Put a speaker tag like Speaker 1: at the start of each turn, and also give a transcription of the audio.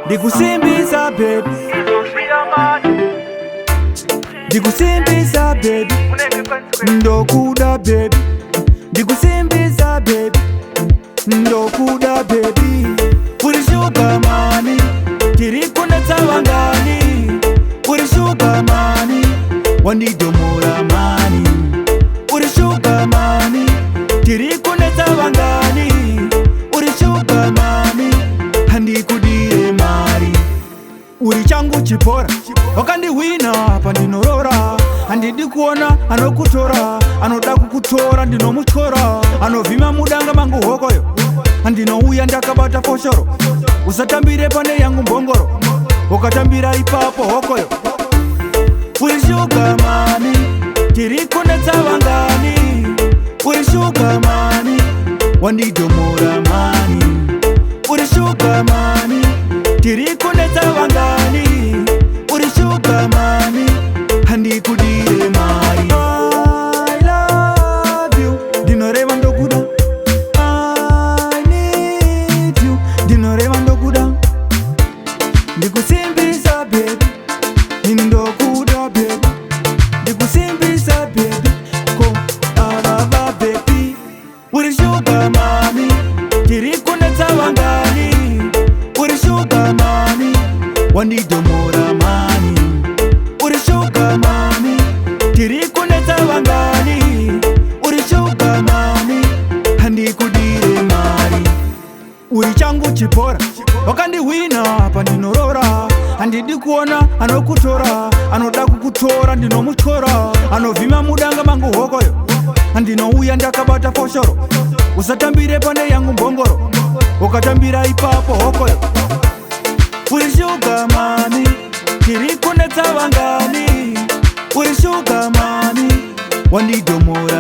Speaker 1: Ndikusimbisa baby, ndikusimbisa baby, ndokuda baby, ndikusimbisa baby, ndokuda baby. Uri sugar mami, tirikunetsa wangani. Uri sugar mami, wandidomora mani. Uri sugar mami, tirikunetsa wangani. Uri sugar mami, handikudire mari. Uri changu chipora, wakandihwina apa ndinorora. Handidi kuona anokutora, anoda kukutora ndinomuchora. Anovhima mudanga mangu hokoyo, andinouya ndakabata foshoro. Usatambire pane yangu mbongoro, ukatambira ipapo hokoyo. Uri sugar mami, tirikunetsa wangani. Uri sugar mami, wandidomora mani. Uri sugar mami, tirikunetsa wangani. Uri sugar mami, handikudire mari. I love you, ndinoreva ndokuda. I need you, ndinoreva ndokuda. Ndikusimbisa baby, nini ndokuda baby. Ndikusimbisa baby, ko arava baby. Uri sugar mami, tirikunetsa wangani. Uri sugar mami, wandidomora mani. Uri sugar mami, tirikunetsa wangani. Uri sugar mami, handikudire mari. Uri changu chipora, wakandihwina apa ndinorora. Handidi kuona anokutora, anoda kukutora ndinomuchora. Anovhima mudanga mangu hokoyo, andinouya ndakabata foshoro. Usatambire pane yangu mbongoro, ukatambira ipapo hokoyo. Uri sugar mami, tirikunetsa wangani. Uri sugar mami, wandidomora